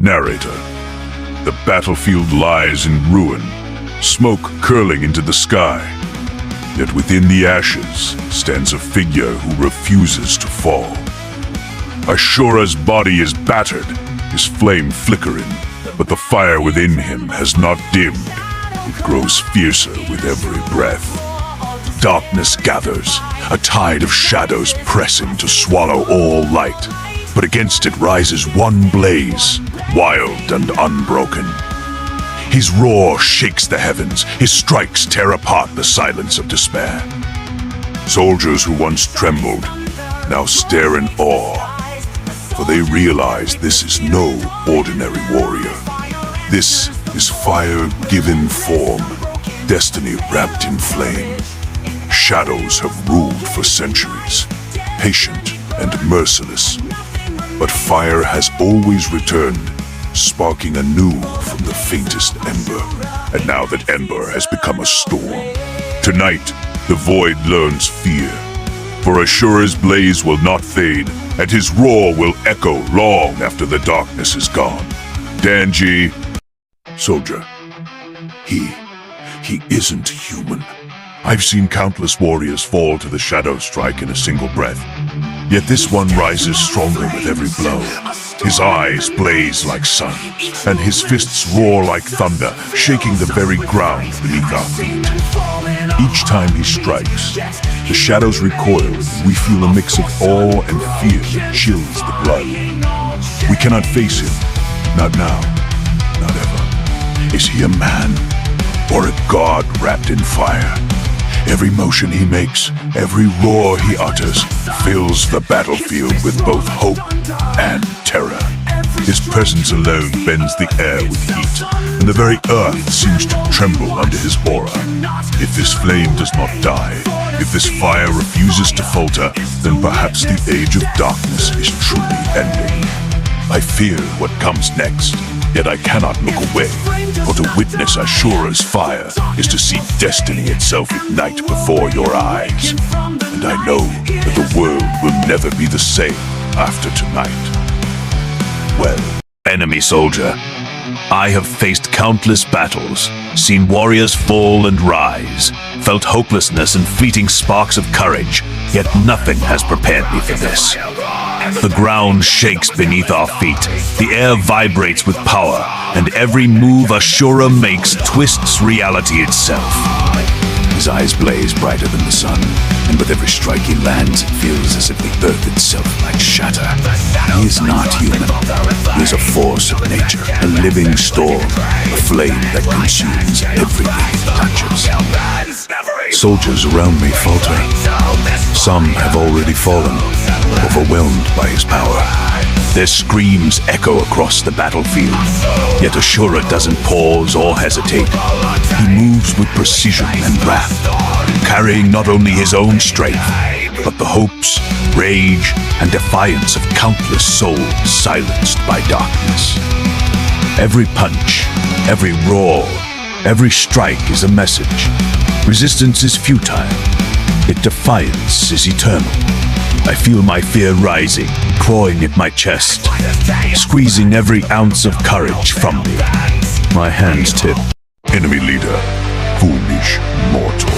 Narrator. The battlefield lies in ruin, smoke curling into the sky. Yet within the ashes stands a figure who refuses to fall. Ashura's body is battered, his flame flickering, but the fire within him has not dimmed. It grows fiercer with every breath. Darkness gathers, a tide of shadows pressing to swallow all light. But against it rises one blaze, wild and unbroken. His roar shakes the heavens, his strikes tear apart the silence of despair. Soldiers who once trembled now stare in awe, for they realize this is no ordinary warrior. This is fire given form, destiny wrapped in flame. Shadows have ruled for centuries, patient and merciless. But fire has always returned, sparking anew from the faintest ember. And now that ember has become a storm. Tonight, the void learns fear. For Ashura's blaze will not fade, and his roar will echo long after the darkness is gone. Danji, soldier, he isn't human. I've seen countless warriors fall to the shadow strike in a single breath. Yet this one rises stronger with every blow. His eyes blaze like sun, and his fists roar like thunder, shaking the very ground beneath our feet. Each time he strikes, the shadows recoil, and we feel a mix of awe and fear that chills the blood. We cannot face him, not now, not ever. Is he a man, or a god wrapped in fire? Every motion he makes, every roar he utters, fills the battlefield with both hope and terror. His presence alone bends the air with heat, and the very earth seems to tremble under his aura. If this flame does not die, if this fire refuses to falter, then perhaps the age of darkness is truly ending. I fear what comes next, yet I cannot look away, for to witness Ashura's fire is to see destiny itself ignite before your eyes. And I know that the world will never be the same after tonight. Well, enemy soldier, I have faced countless battles, seen warriors fall and rise, felt hopelessness and fleeting sparks of courage, yet nothing has prepared me for this. The ground shakes beneath our feet, the air vibrates with power, and every move Ashura makes twists reality itself. His eyes blaze brighter than the sun, and with every strike he lands, it feels as if the earth itself might shatter. He is not human. He is a force of nature, a living storm, a flame that consumes everything it touches. Soldiers around me falter. Some have already fallen, overwhelmed by his power. Their screams echo across the battlefield, yet Ashura doesn't pause or hesitate. He moves with precision and wrath, carrying not only his own strength, but the hopes, rage, and defiance of countless souls silenced by darkness. Every punch, every roar, every strike is a message. Resistance is futile, yet defiance is eternal. I feel my fear rising, clawing at my chest, squeezing every ounce of courage from me. My hands tip. Enemy leader, foolish mortal.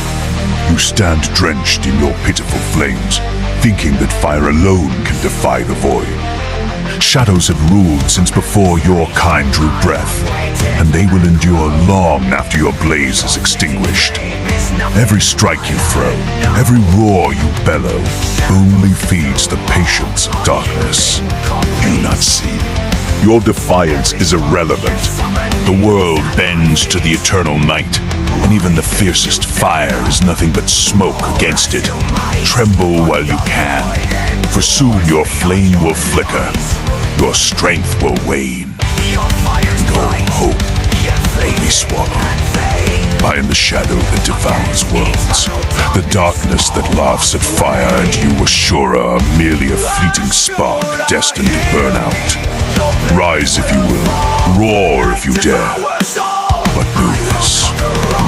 You stand drenched in your pitiful flames, thinking that fire alone can defy the void. Shadows have ruled since before your kind drew breath, and they will endure long after your blaze is extinguished. Every strike you throw, every roar you bellow, only feeds the patience of darkness. Do you not see? Your defiance is irrelevant. The world bends to the eternal night, and even the fiercest fire is nothing but smoke against it. Tremble while you can, for soon your flame will flicker, your strength will wane, and all hope will be swallowed by in the shadow that devours worlds, the darkness that laughs at fire, and you, Ashura, are merely a fleeting spark destined to burn out. Rise if you will, roar if you dare, but know this,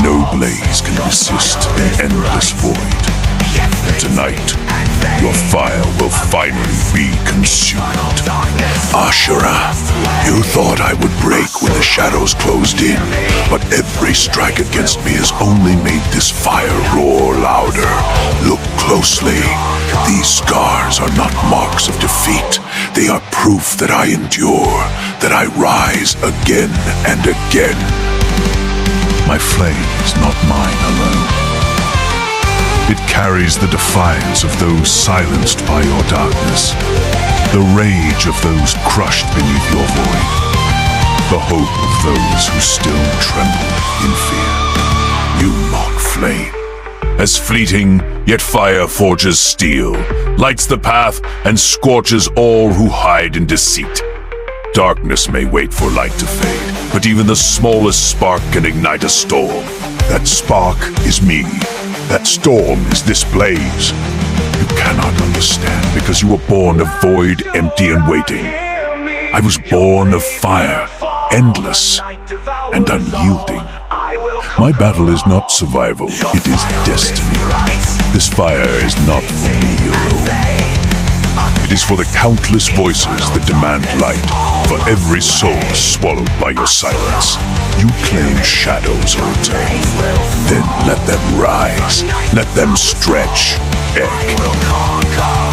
no blaze can resist an endless void. And tonight, your fire will finally be consumed. Ashura, you thought I would break when the shadows closed in, but every strike against me has only made this fire roar louder. Look closely. These scars are not marks of defeat. They are proof that I endure, that I rise again and again. My flame is not mine alone. It carries the defiance of those silenced by your darkness, the rage of those crushed beneath your void, the hope of those who still tremble in fear. You mock flame. As fleeting, yet fire forges steel, lights the path and scorches all who hide in deceit. Darkness may wait for light to fade, but even the smallest spark can ignite a storm. That spark is me. That storm is this blaze. You cannot understand because you were born of void, empty and waiting. I was born of fire, endless and unyielding. My battle is not survival, it is destiny. This fire is not for me alone. It is for the countless voices that demand light, for every soul swallowed by your silence. You claim shadows will return. Then let them rise, let them stretch, echo.